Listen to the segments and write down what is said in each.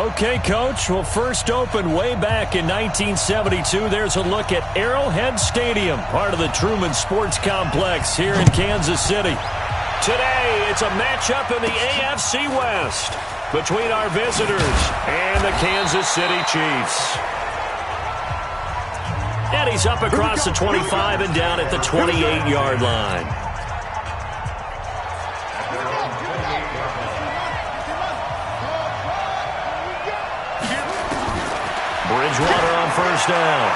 Okay, Coach. Well, first opened way back in 1972. There's a look at Arrowhead Stadium, part of the Truman Sports Complex here in Kansas City. Today, it's a matchup in the AFC West between our visitors and the Kansas City Chiefs. And he's up across the 25 and down at the 28-yard line. Bridgewater on first down.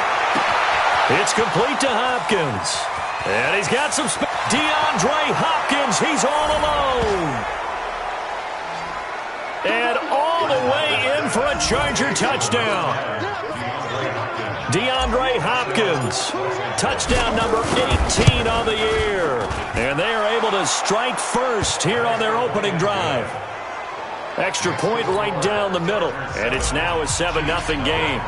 It's complete to Hopkins. And he's got some space. DeAndre Hopkins, he's all alone. And all the way in for a Charger touchdown. DeAndre Hopkins, touchdown number 18 on the year. And they are able to strike first here on their opening drive. Extra point right down the middle. And it's now a 7-0 game.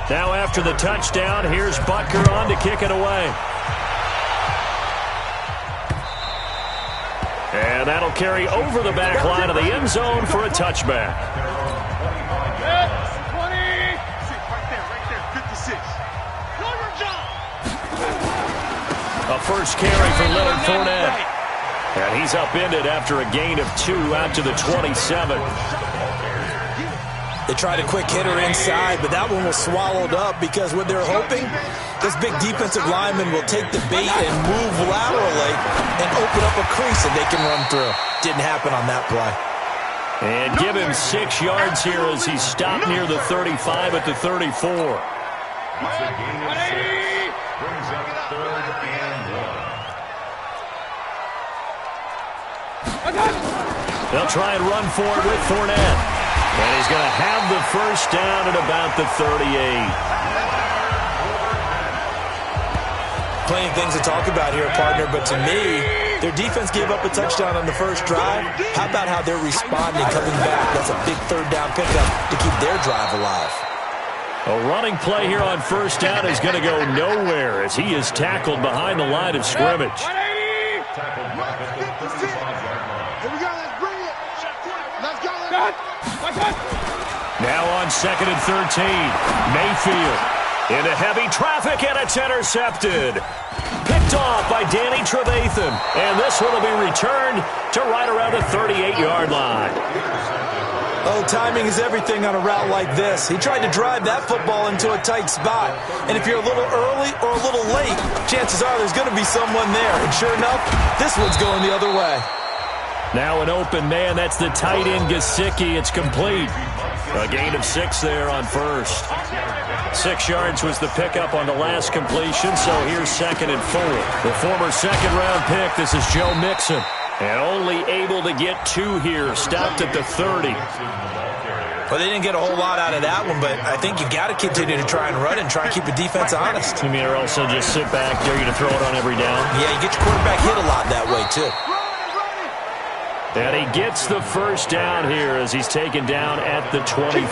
Now after the touchdown, here's Butker on to kick it away. And that'll carry over the back line of the end zone for a touchback. A first carry for Leonard Fournette. And he's upended after a gain of 2 out to the 27. They tried a quick hitter inside, but that one was swallowed up because what they're hoping, this big defensive lineman will take the bait and move laterally and open up a crease that they can run through. Didn't happen on that play. And give him 6 yards here as he stopped near the 35 at the 34. It's a gain of 6. Brings up 3rd and 1. They'll try and run for it with Fournette. And he's going to have the first down at about the 38. Plenty of things to talk about here, partner, but to me, their defense gave up a touchdown on the first drive. How about how they're responding, coming back? That's a big 3rd down pickup to keep their drive alive. A running play here on first down is going to go nowhere as he is tackled behind the line of scrimmage. Tackled back at the 35-yard line. Here we go, let's bring it. Let's go, let's go. Now on 2nd and 13, Mayfield into heavy traffic, and it's intercepted. Picked off by Danny Trevathan, and this one will be returned to right around the 38-yard line. Oh, timing is everything on a route like this. He tried to drive that football into a tight spot, and if you're a little early or a little late, chances are there's going to be someone there, and sure enough, this one's going the other way. Now an open man, that's the tight end Gesicki. It's complete. A gain of 6 there on first. 6 yards was the pickup on the last completion, so here's 2nd and 4. The former second-round pick, this is Joe Mixon. And only able to get 2 here, stopped at the 30. Well, they didn't get a whole lot out of that one, but I think you got to continue to try and run and try and keep the defense honest. You mean or also just sit back, dare you to throw it on every down? Yeah, you get your quarterback hit a lot that way, too. And he gets the first down here as he's taken down at the 24.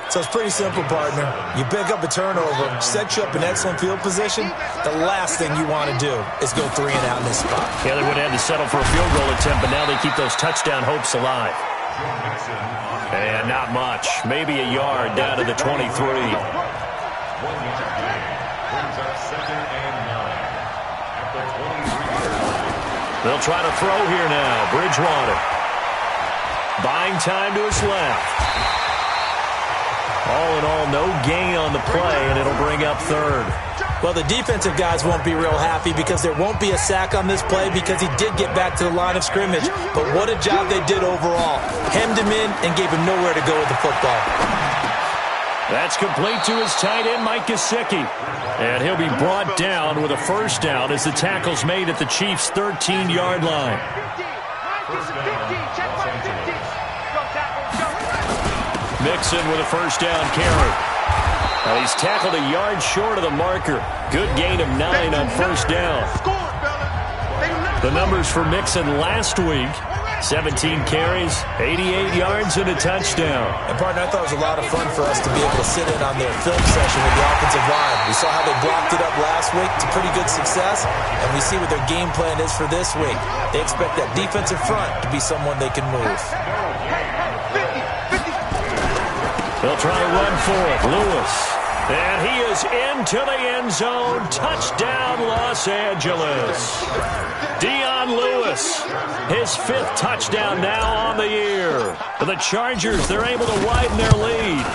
So it's pretty simple, partner. You pick up a turnover, set you up in excellent field position. The last thing you want to do is go 3 and out in this spot. Yeah, they would have had to settle for a field goal attempt, but now they keep those touchdown hopes alive. And not much. Maybe a yard down to the 23. 1 yard gain. Brings up 2nd and 9. At the 23-yard line. They'll try to throw here now. Bridgewater. Buying time to his left. All in all, no gain on the play, and it'll bring up 3rd. Well, the defensive guys won't be real happy because there won't be a sack on this play because he did get back to the line of scrimmage. But what a job they did overall. Hemmed him in and gave him nowhere to go with the football. That's complete to his tight end, Mike Gesicki. And he'll be brought down with a first down as the tackle's made at the Chiefs' 13-yard line. Mixon with a first down carry. Now he's tackled a yard short of the marker. Good gain of 9 on first down. The numbers for Mixon last week: 17 carries, 88 yards, and a touchdown. And, partner, I thought it was a lot of fun for us to be able to sit in on their film session with the offensive line. We saw how they blocked it up last week to pretty good success, and we see what their game plan is for this week. They expect that defensive front to be someone they can move. They'll try to run for it. Lewis. And he is into the end zone. Touchdown, Los Angeles. Dion Lewis, his 5th touchdown now on the year. For the Chargers, they're able to widen their lead.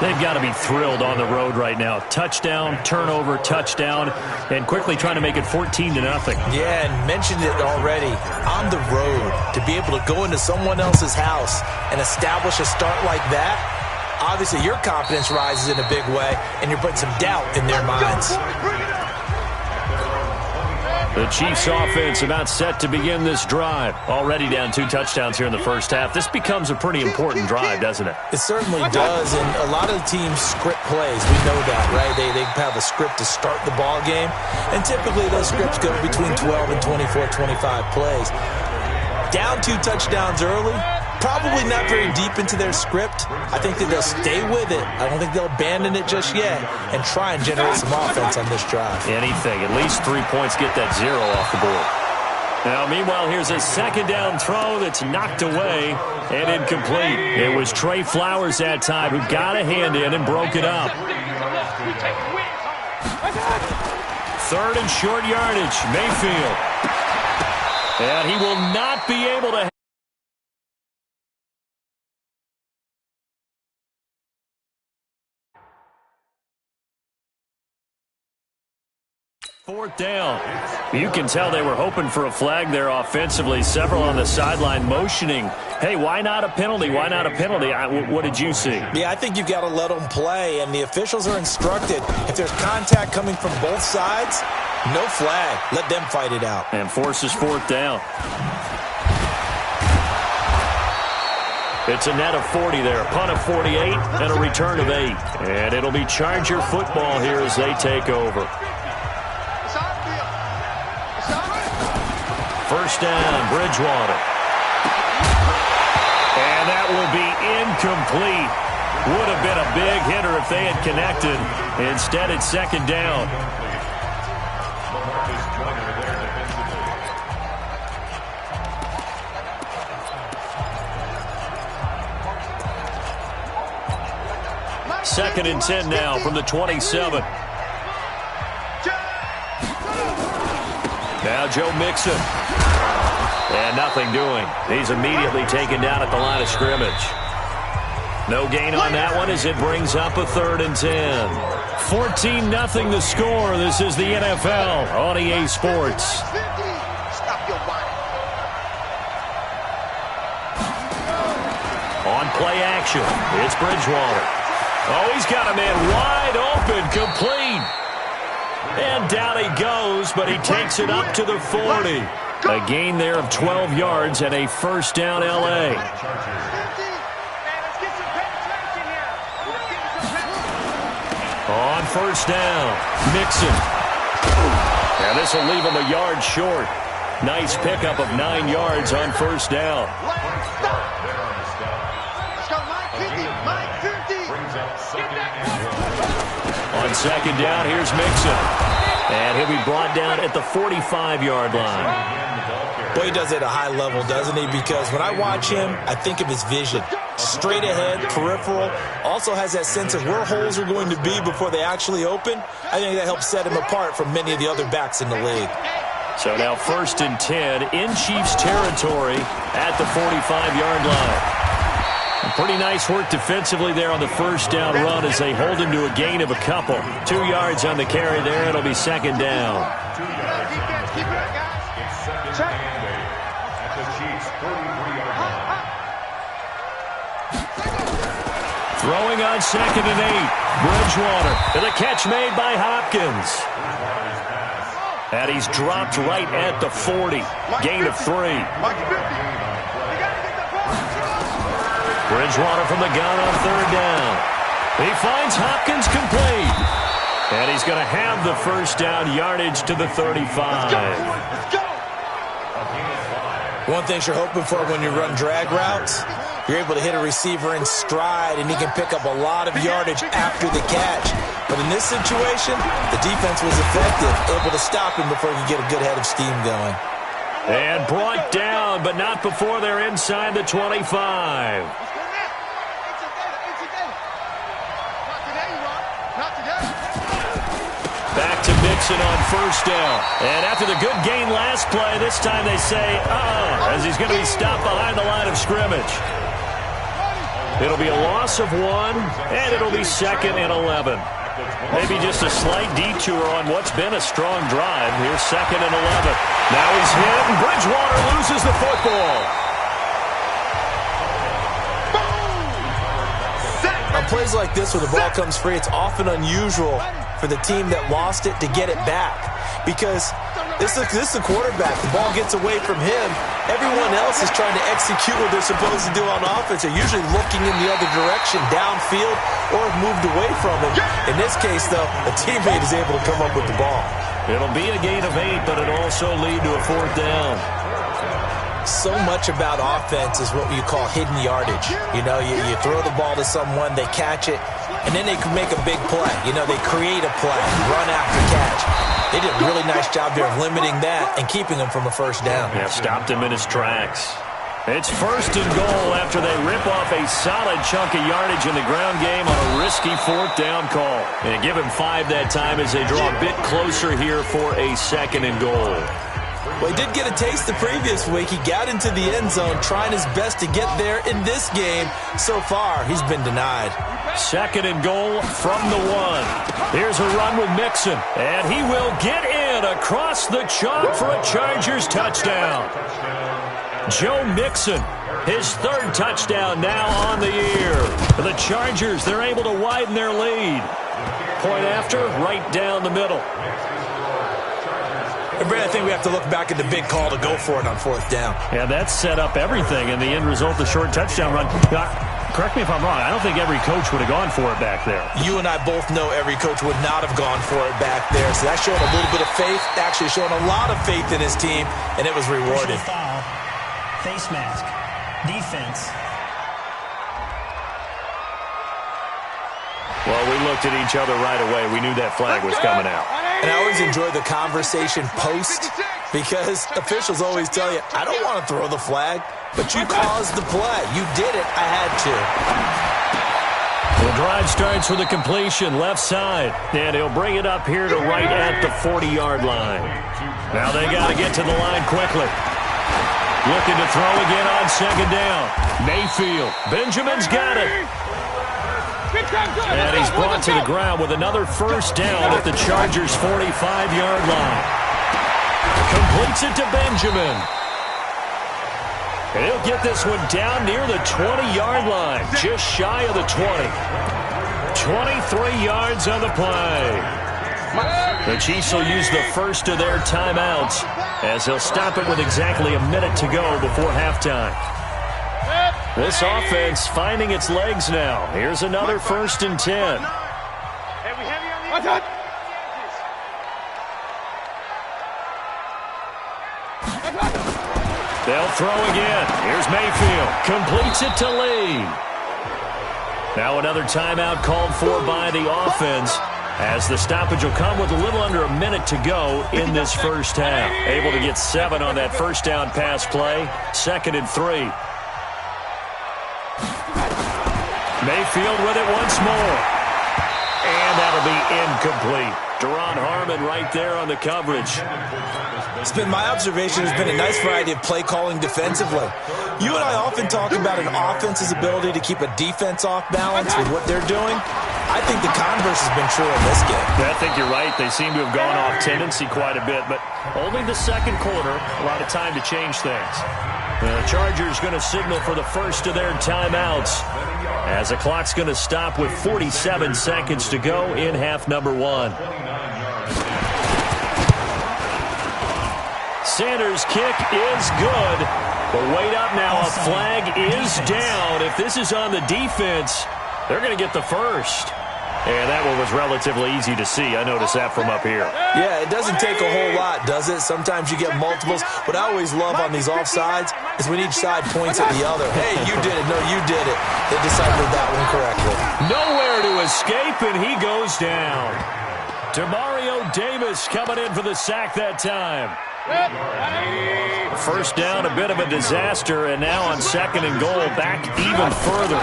They've got to be thrilled on the road right now. Touchdown, turnover, touchdown, and quickly trying to make it 14-0. Yeah, and mentioned it already. On the road, to be able to go into someone else's house and establish a start like that, obviously your confidence rises in a big way, and you're putting some doubt in their minds. The Chiefs offense about set to begin this drive. Already down 2 touchdowns here in the first half. This becomes a pretty important drive, doesn't it? It certainly does, and a lot of the teams script plays. We know that, right? They have a script to start the ball game, and typically those scripts go between 12 and 24, 25 plays. Down 2 touchdowns early, probably not very deep into their script. I think that they'll stay with it. I don't think they'll abandon it just yet and try and generate some offense on this drive. Anything. At least 3 points, get that 0 off the board. Now, meanwhile, here's a second down throw that's knocked away and incomplete. It was Trey Flowers that time who got a hand in and broke it up. 3rd and short yardage. Mayfield. And he will not be able to. 4th down. You can tell they were hoping for a flag there offensively. Several on the sideline motioning, hey, why not a penalty? Why not a penalty? What did you see? Yeah, I think you've got to let them play, and the officials are instructed. If there's contact coming from both sides, no flag. Let them fight it out. And forces 4th down. It's a net of 40 there. A punt of 48 and a return of 8. And it'll be Charger football here as they take over. First down, Bridgewater. And that will be incomplete. Would have been a big hitter if they had connected. Instead, it's 2nd down. Second and 10 now from the 27. Now Joe Mixon. And nothing doing. He's immediately taken down at the line of scrimmage. No gain on that one as it brings up a 3rd and 10. 14-0 the score. This is the NFL on EA Sports. On play action, it's Bridgewater. Oh, he's got a man wide open, complete. And down he goes, but he takes it up to the 40. A gain there of 12 yards and a first down L.A. On first down, Mixon. And this will leave him a yard short. Nice pickup of 9 yards on first down. On second down, here's Mixon. And he'll be brought down at the 45-yard line. Boy, he does it at a high level, doesn't he? Because when I watch him, I think of his vision. Straight ahead, peripheral. Also has that sense of where holes are going to be before they actually open. I think that helps set him apart from many of the other backs in the league. So now 1st and 10 in Chiefs territory at the 45-yard line. Pretty nice work defensively there on the first down run as they hold him to a gain of a couple. 2 yards on the carry there. It'll be 2nd down. Throwing on 2nd and 8. Bridgewater. And the catch made by Hopkins. And he's dropped right at the 40. Gain of 3. Bridgewater from the gun on 3rd down. He finds Hopkins complete. And he's going to have the first down yardage to the 35. Let's go. One thing you're hoping for when you run drag routes, you're able to hit a receiver in stride, and he can pick up a lot of yardage after the catch. But in this situation, the defense was effective, able to stop him before he could get a good head of steam going. And brought down, but not before they're inside the 25. Mixon on first down. And after the good gain last play, this time they say, as he's going to be stopped behind the line of scrimmage. It'll be a loss of 1, and it'll be 2nd and 11. Maybe just a slight detour on what's been a strong drive. Here's 2nd and 11. Now he's hit, and Bridgewater loses the football. On plays like this where the ball comes free, it's often unusual for the team that lost it to get it back. Because this is the quarterback. The ball gets away from him. Everyone else is trying to execute what they're supposed to do on offense. They're usually looking in the other direction, downfield, or have moved away from it. In this case, though, a teammate is able to come up with the ball. It'll be a gain of 8, but it'll also lead to a 4th down. So much about offense is what you call hidden yardage. You know, you throw the ball to someone, they catch it, and then they can make a big play. You know, they create a play, run after catch. They did a really nice job there of limiting that and keeping him from a first down. Yeah, stopped him in his tracks. It's 1st and goal after they rip off a solid chunk of yardage in the ground game on a risky 4th down call. And give him 5 that time as they draw a bit closer here for a 2nd and goal. Well, he did get a taste the previous week. He got into the end zone trying his best to get there in this game. So far, he's been denied. 2nd and goal from the 1. Here's a run with Mixon, and he will get in across the chalk for a Chargers touchdown. Joe Mixon, his 3rd touchdown now on the year. For the Chargers, they're able to widen their lead. Point after, right down the middle. And Brad, I think we have to look back at the big call to go for it on 4th down. Yeah, that set up everything, and the end result, the short touchdown run. Correct me if I'm wrong. I don't think every coach would have gone for it back there. You and I both know every coach would not have gone for it back there. So that's showing a little bit of faith, actually showing a lot of faith in his team, and it was rewarded. Foul, face mask, defense. Well, we looked at each other right away. We knew that flag was coming out. And I always enjoy the conversation post because officials always tell you, I don't want to throw the flag, but you caused the play. You did it. I had to. The drive starts with a completion left side, and he'll bring it up here to right at the 40-yard line. Now they got to get to the line quickly. Looking to throw again on 2nd down. Mayfield. Benjamin's got it. And he's brought to the ground with another first down at the Chargers' 45-yard line. Completes it to Benjamin. And he'll get this one down near the 20-yard line, just shy of the 20. 23 yards on the play. The Chiefs will use the first of their timeouts as they'll stop it with exactly a minute to go before halftime. This offense finding its legs now. Here's another 1st and 10. They'll throw again. Here's Mayfield. Completes it to Lee. Now another timeout called for by the offense as the stoppage will come with a little under a minute to go in this first half. Able to get 7 on that first down pass play. 2nd and 3. Mayfield with it once more. And that'll be incomplete. Deron Harmon right there on the coverage. It's been my observation there's been a nice variety of play calling defensively. You and I often talk about an offense's ability to keep a defense off balance with what they're doing. I think the converse has been true in this game. I think you're right. They seem to have gone off tendency quite a bit, but only the 2nd quarter, a lot of time to change things. The Chargers going to signal for the first of their timeouts as the clock's going to stop with 47 seconds to go in half number 1. Sanders' kick is good. But wait up now. A flag is down. If this is on the defense, they're going to get the first. And that one was relatively easy to see. I noticed that from up here. Yeah, it doesn't take a whole lot, does it? Sometimes you get multiples. What I always love on these offsides is when each side points at the other. Hey, you did it. No, you did it. They deciphered that one correctly. Nowhere to escape, and he goes down. Demario Davis coming in for the sack that time. First down, a bit of a disaster, and now on 2nd and goal, back even further.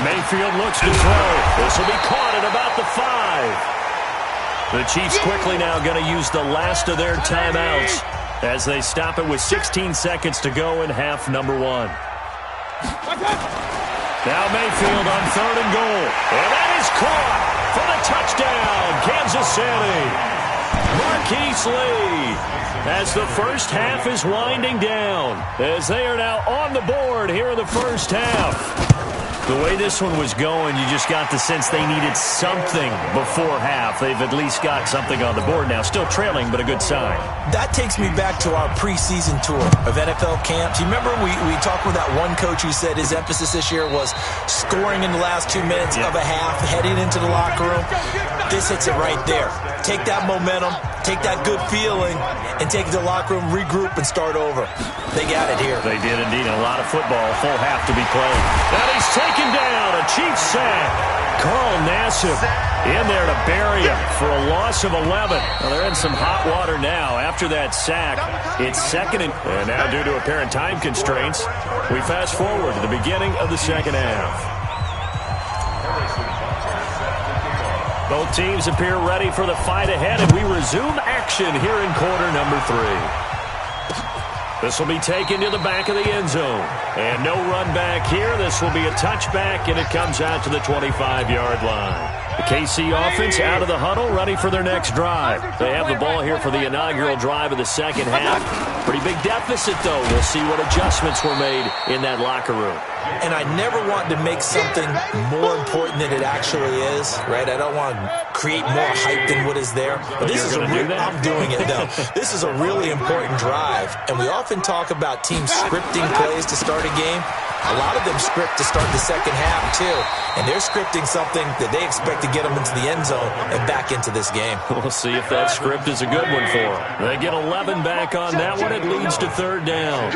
Mayfield looks to throw. This will be caught at about the 5. The Chiefs quickly now going to use the last of their timeouts as they stop it with 16 seconds to go in half number 1. Now Mayfield on 3rd and goal. And that is caught for the touchdown, Kansas City. Marquise Lee, as the first half is winding down, as they are now on the board here in the first half. The way this one was going, you just got the sense they needed something before half. They've at least got something on the board now. Still trailing, but a good sign. That takes me back to our preseason tour of NFL camps. You remember we talked with that one coach who said his emphasis this year was scoring in the last 2 minutes of a half, heading into the locker room. This hits it right there. Take that momentum, take that good feeling, and take it to the locker room, regroup, and start over. They got it here. They did indeed. A lot of football, full half to be played. And he's taken down. A Chiefs sack. Carl Nassib in there to bury him for a loss of 11. Well, they're in some hot water now. After that sack, it's second and now due to apparent time constraints, we fast forward to the beginning of the second half. Both teams appear ready for the fight ahead, and we resume action here in quarter number 3. This will be taken to the back of the end zone. And no run back here. This will be a touchback, and it comes out to the 25-yard line. The KC offense out of the huddle, ready for their next drive. They have the ball here for the inaugural drive of the second half. Pretty big deficit, though. We'll see what adjustments were made in that locker room. And I never want to make something more important than it actually is, right? I don't want to create more hype than what is there. But this is I'm doing it, though. This is a really important drive. And we often talk about teams scripting plays to start a game. A lot of them script to start the second half, too. And they're scripting something that they expect to get them into the end zone and back into this game. We'll see if that script is a good one for them. They get 11 back on that one. It leads to 3rd down.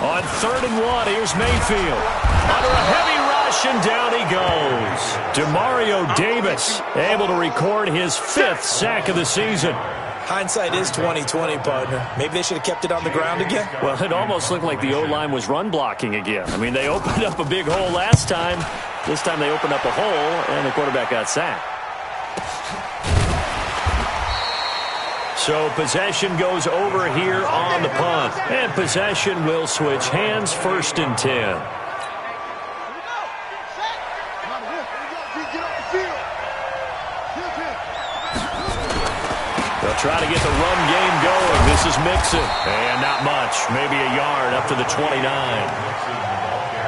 On 3rd and 1, here's Mayfield. Under a heavy rush, and down he goes. Demario Davis able to record his 5th sack of the season. Hindsight is 20/20, partner. Maybe they should have kept it on the ground again. Well, it almost looked like the O-line was run blocking again. I mean, they opened up a big hole last time. This time they opened up a hole, and the quarterback got sacked. So possession goes over here on the punt. And possession will switch hands, 1st and 10. They'll try to get the run game going. This is Mixon. And not much. Maybe a yard up to the 29.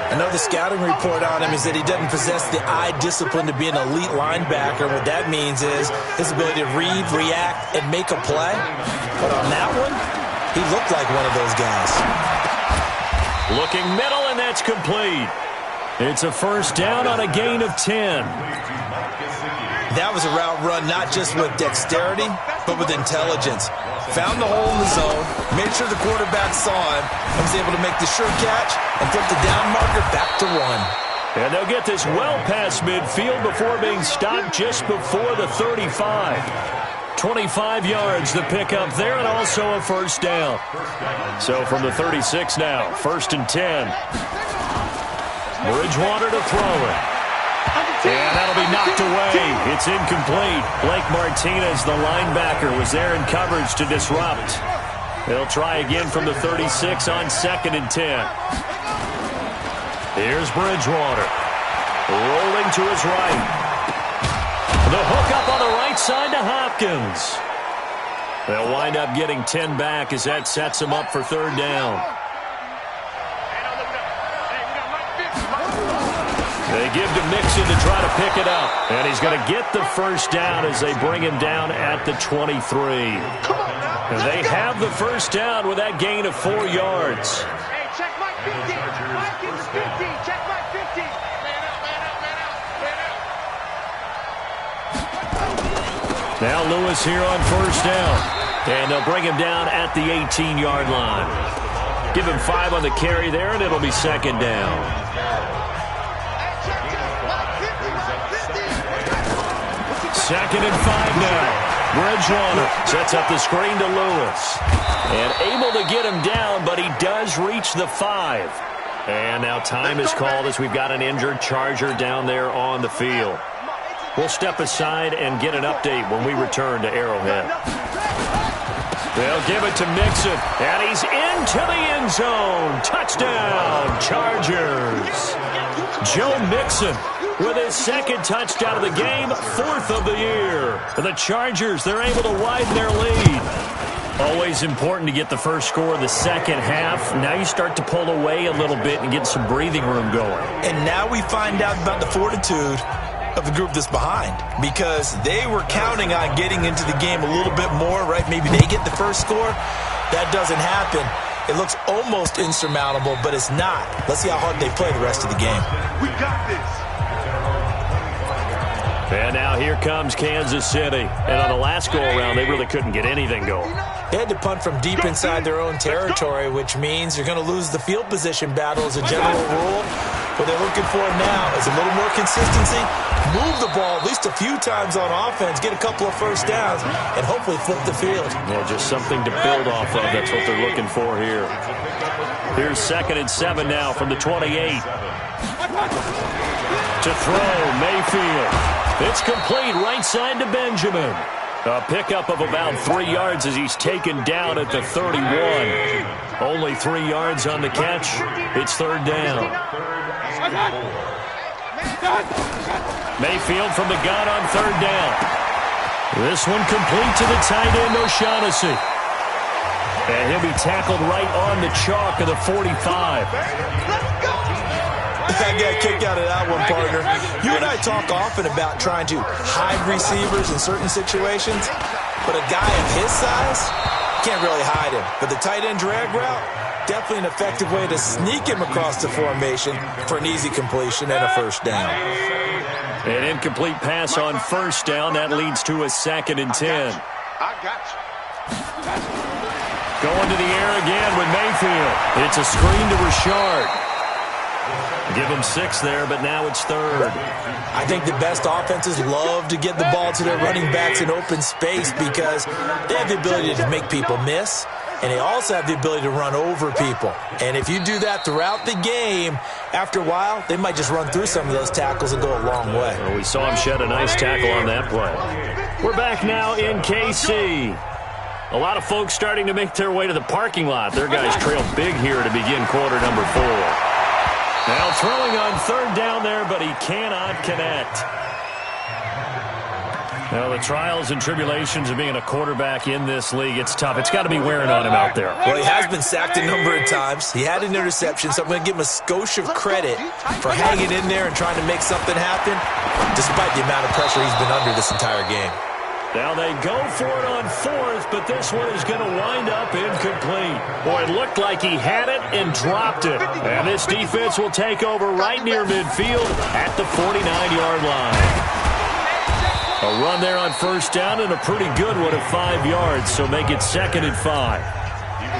I know the scouting report on him is that he doesn't possess the eye discipline to be an elite linebacker. What that means is his ability to read, react, and make a play. But on that one, he looked like one of those guys. Looking middle, and that's complete. It's a 1st down on a gain of 10. That was a route run not just with dexterity, but with intelligence. Found the hole in the zone, made sure the quarterback saw him, and was able to make the sure catch and put the down marker back to 1. And they'll get this well past midfield before being stopped just before the 35. 25 yards the pickup there, and also a 1st down. So from the 36 now, 1st and 10. Bridgewater to throw it. And that'll be knocked away. It's incomplete. Blake Martinez, the linebacker, was there in coverage to disrupt. They'll try again from the 36 on 2nd and 10. Here's Bridgewater. Rolling to his right. The hook up on the right side to Hopkins. They'll wind up getting 10 back as that sets them up for 3rd down. They give to Mixon to try to pick it up. And he's going to get the 1st down as they bring him down at the 23. And they have the 1st down with that gain of 4 yards. Hey, check my 50. Vikings 50. Check my 50. Now Lewis here on 1st down. And they'll bring him down at the 18-yard line. Give him 5 on the carry there, and it'll be 2nd down. 2nd and 5 now. Bridgewater sets up the screen to Lewis. And able to get him down, but he does reach the 5. And now time is called as we've got an injured Charger down there on the field. We'll step aside and get an update when we return to Arrowhead. They'll give it to Mixon, and he's into the end zone. Touchdown, Chargers. Joe Mixon with his second touchdown of the game, 4th of the year. For the Chargers, they're able to widen their lead. Always important to get the first score of the second half. Now you start to pull away a little bit and get some breathing room going. And now we find out about the fortitude of the group that's behind, because they were counting on getting into the game a little bit more, right? Maybe they get the first score. That doesn't happen. It looks almost insurmountable, but it's not. Let's see how hard they play the rest of the game. We got this. And now here comes Kansas City. And on the last go-around, they really couldn't get anything going. They had to punt from deep inside their own territory, which means you're going to lose the field position battle as a general rule. What they're looking for now is a little more consistency, move the ball at least a few times on offense, get a couple of first downs, and hopefully flip the field. Yeah, just something to build off of. That's what they're looking for here. Here's 2nd and 7 now from the 28. To throw, Mayfield. It's complete right side to Benjamin. A pickup of about 3 yards as he's taken down at the 31. Only 3 yards on the catch. It's 3rd down. Mayfield from the gun on 3rd down. This one complete to the tight end, O'Shaughnessy. And he'll be tackled right on the chalk of the 45. I got a kick out of that one, partner. You and I talk often about trying to hide receivers in certain situations, but a guy of his size can't really hide him. But the tight end drag route, definitely an effective way to sneak him across the formation for an easy completion and a first down. An incomplete pass on first down. That leads to a 2nd and 10. I got you. Going to the air again with Mayfield. It's a screen to Richard. Give him 6 there, but now it's 3rd. I think the best offenses love to get the ball to their running backs in open space because they have the ability to make people miss, and they also have the ability to run over people. And if you do that throughout the game, after a while, they might just run through some of those tackles and go a long way. Well, we saw him shed a nice tackle on that play. We're back now in KC. A lot of folks starting to make their way to the parking lot. Their guys trail big here to begin quarter number 4. Now throwing on 3rd down there, but he cannot connect. Now the trials and tribulations of being a quarterback in this league, it's tough. It's got to be wearing on him out there. Well, he has been sacked a number of times. He had an interception, so I'm going to give him a skosh of credit for hanging in there and trying to make something happen, despite the amount of pressure he's been under this entire game. Now they go for it on 4th, but this one is going to wind up incomplete. Boy, it looked like he had it and dropped it. And this defense will take over right near midfield at the 49-yard line. A run there on first down and a pretty good one of 5 yards, so make it 2nd and 5.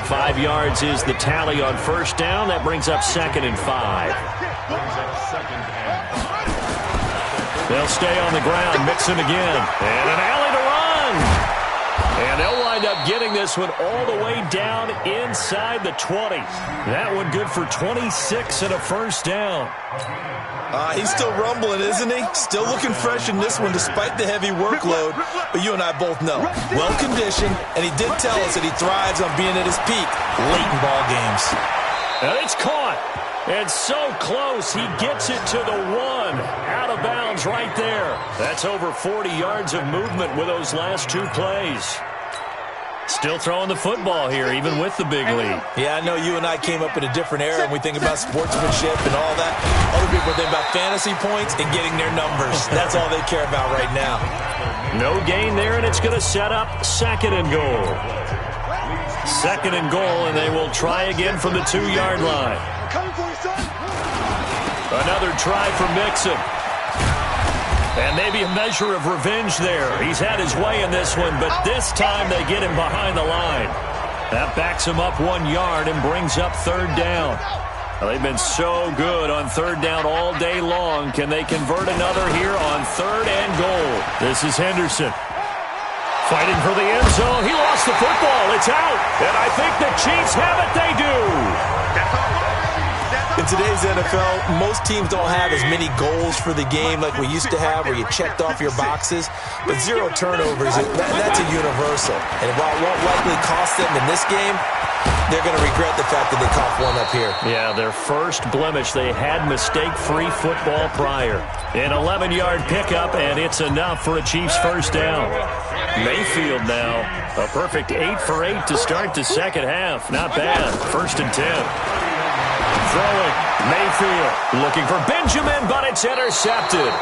5 yards is the tally on first down. That brings up 2nd and 5. They'll stay on the ground. Mixon again. And an alley to run. And they'll wind up getting this one all the way down inside the 20. That one good for 26 and a first down. He's still rumbling, isn't he? Still looking fresh in this one despite the heavy workload. But you and I both know, well-conditioned, and he did tell us that he thrives on being at his peak late in ball games. And it's caught. And so close, he gets it to the 1. Out of bounds right there. That's over 40 yards of movement with those last 2 plays. Still throwing the football here, even with the big lead. Yeah, I know you and I came up in a different era, and we think about sportsmanship and all that. Other people think about fantasy points and getting their numbers. That's all they care about right now. No gain there, and it's going to set up 2nd and goal. 2nd and goal, and they will try again from the 2-yard line. Another try for Mixon. And maybe a measure of revenge there. He's had his way in this one, but this time they get him behind the line. That backs him up 1 yard and brings up 3rd down. Well, they've been so good on 3rd down all day long. Can they convert another here on 3rd and goal? This is Henderson. Fighting for the end zone. He lost the football. It's out. And I think the Chiefs have it. They do. In today's NFL, most teams don't have as many goals for the game like we used to have where you checked off your boxes. But 0 turnovers, that's a universal. And while it won't likely cost them in this game, they're going to regret the fact that they coughed one up here. Yeah, their first blemish. They had mistake-free football prior. An 11-yard pickup, and it's enough for a Chiefs first down. Mayfield now, a perfect 8 for 8 to start the second half. Not bad. 1st and 10. Throwing, Mayfield looking for Benjamin, but it's intercepted.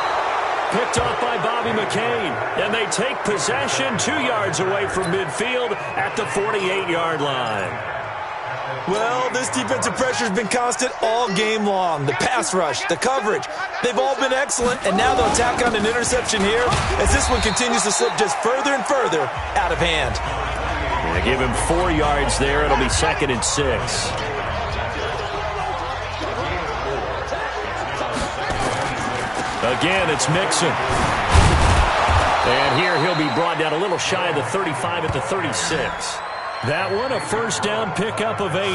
Picked off by Bobby McCain, and they take possession 2 yards away from midfield at the 48-yard line. Well, this defensive pressure has been constant all game long. The pass rush, the coverage, they've all been excellent, and now they'll tack on an interception here as this one continues to slip just further and further out of hand. They give him 4 yards there. It'll be 2nd and 6. Again, it's Mixon. And here he'll be brought down a little shy of the 35 at the 36. That one, a first down pickup of 8.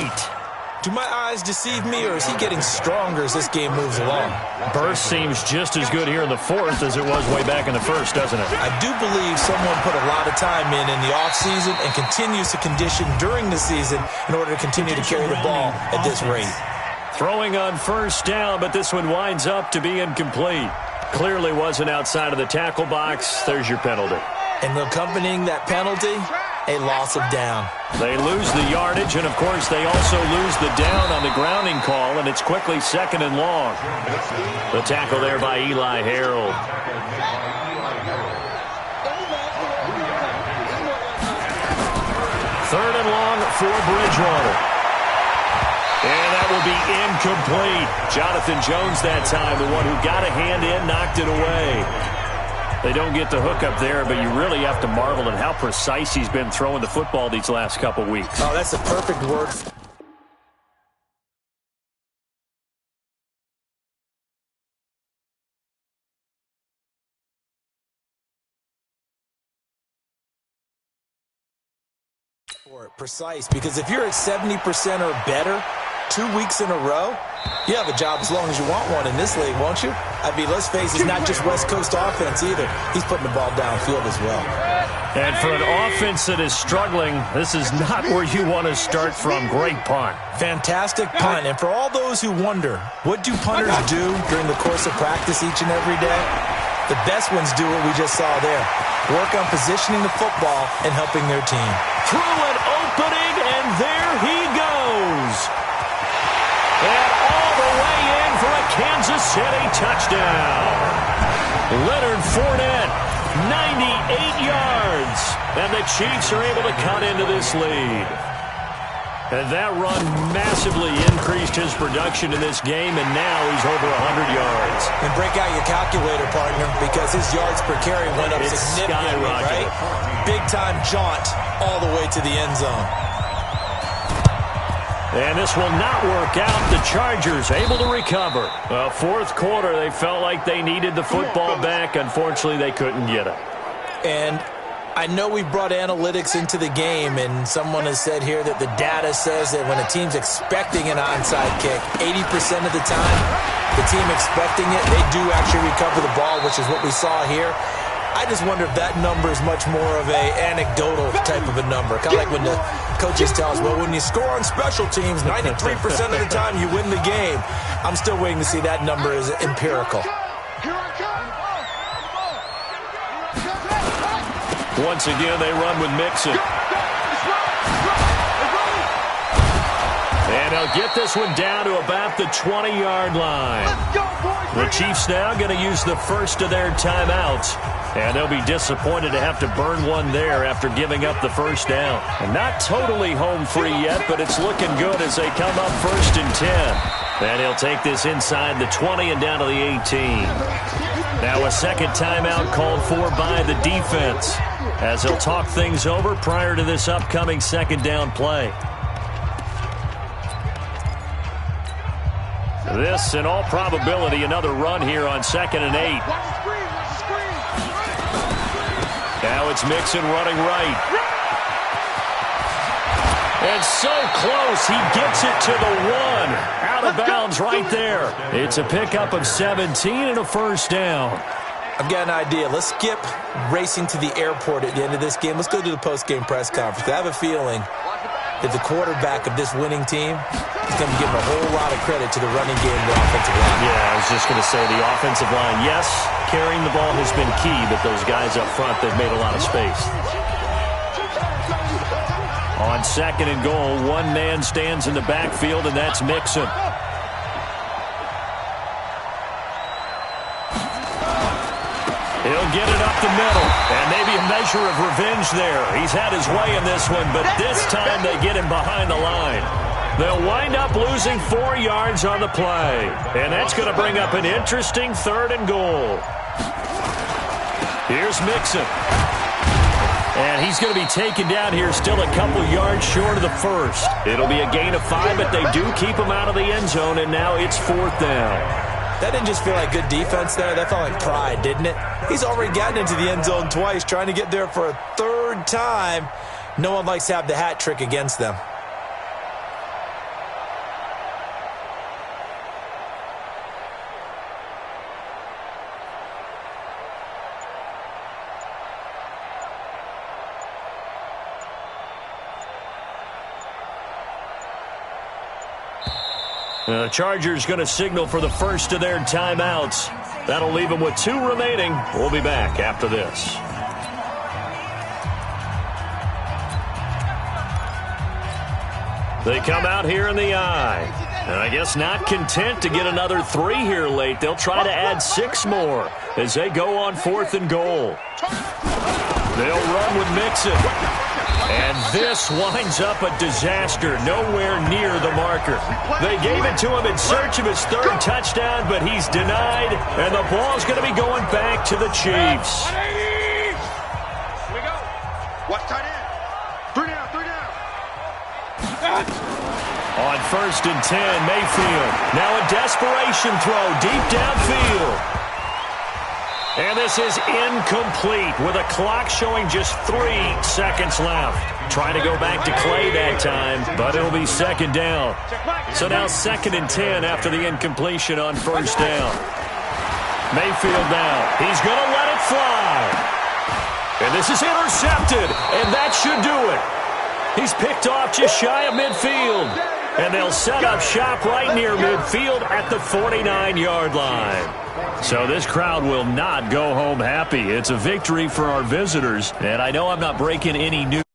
Do my eyes deceive me, or is he getting stronger as this game moves along? Burst seems just as good here in the 4th as it was way back in the 1st, doesn't it? I do believe someone put a lot of time in the offseason and continues to condition during the season in order to continue to carry the ball at this rate. Throwing on first down, but this one winds up to be incomplete. Clearly wasn't outside of the tackle box. There's your penalty. And accompanying that penalty, a loss of down. They lose the yardage, and, of course, they also lose the down on the grounding call, and it's quickly 2nd and long. The tackle there by Eli Harold. Third and long for Bridgewater. And that will be incomplete. Jonathan Jones that time, the one who got a hand in, knocked it away. They don't get the hook up there, but you really have to marvel at how precise he's been throwing the football these last couple weeks. Oh, that's the perfect word. Precise, because if you're at 70% or better 2 weeks in a row, you have a job as long as you want one in this league, won't you? I mean, let's face it, it's not just West Coast offense either. He's putting the ball downfield as well. And for an offense that is struggling, this is not where you want to start from. Great punt. Fantastic punt. And for all those who wonder, what do punters do during the course of practice each and every day? The best ones do what we just saw there. Work on positioning the football and helping their team. Through an opening, and there he goes. And all the way in for a Kansas City touchdown. Leonard Fournette, 98 yards. And the Chiefs are able to cut into this lead. And that run massively increased his production in this game, and now he's over 100 yards. And break out your calculator, partner, because his yards per carry went up significantly, right? Big-time jaunt all the way to the end zone. And this will not work out. The Chargers able to recover. Fourth quarter, they felt like they needed the football back. Unfortunately, they couldn't get it. And I know we brought analytics into the game, and someone has said here that the data says that when a team's expecting an onside kick, 80% of the time, the team expecting it, they do actually recover the ball, which is what we saw here. I just wonder if that number is much more of a anecdotal type of a number. Kind of like when the coaches tell us, well, when you score on special teams, 93% of the time you win the game. I'm still waiting to see that number is empirical. Once again, they run with Mixon. And they'll get this one down to about the 20-yard line. The Chiefs now going to use the first of their timeouts. And they'll be disappointed to have to burn one there after giving up the first down. And not totally home free yet, but it's looking good as they come up 1st and 10. And he'll take this inside the 20 and down to the 18. Now a second timeout called for by the defense, as he'll talk things over prior to this upcoming second down play. This, in all probability, another run here on 2nd and 8. Now it's Mixon running right. And so close, he gets it to the 1. Out of bounds right there. It's a pickup of 17 and a first down. I've got an idea. Let's skip racing to the airport at the end of this game. Let's go to the post-game press conference. I have a feeling that the quarterback of this winning team is going to be giving a whole lot of credit to the running game and the offensive line. Yeah, I was just going to say the offensive line, yes, carrying the ball has been key, but those guys up front, they've made a lot of space. On second and goal, one man stands in the backfield, and that's Mixon. He'll get it up the middle, and maybe a measure of revenge there. He's had his way in this one, but this time they get him behind the line. They'll wind up losing 4 yards on the play, and that's going to bring up an interesting third and goal. Here's Mixon. And he's going to be taken down here still a couple yards short of the first. It'll be a gain of 5, but they do keep him out of the end zone, and now it's 4th down. That didn't just feel like good defense there. That felt like pride, didn't it? He's already gotten into the end zone twice, trying to get there for a 3rd time. No one likes to have the hat trick against them. The Chargers going to signal for the first of their timeouts. That'll leave them with 2 remaining. We'll be back after this. They come out here in the eye. And I guess not content to get another 3 here late. They'll try to add 6 more as they go on 4th and goal. They'll run with Mixon. And this winds up a disaster, nowhere near the marker. They gave it to him in search of his 3rd touchdown, but he's denied, and the ball's going to be going back to the Chiefs. Here we go. Watch tight end. 3 down, 3 down. On 1st and 10, Mayfield. Now a desperation throw deep downfield. And this is incomplete with a clock showing just 3 seconds left. Trying to go back to Clay that time, but it'll be 2nd down. So now 2nd and 10 after the incompletion on 1st down. Mayfield now. He's going to let it fly. And this is intercepted, and that should do it. He's picked off just shy of midfield. And they'll set up shop right near midfield at the 49-yard line. So this crowd will not go home happy. It's a victory for our visitors. And I know I'm not breaking any news.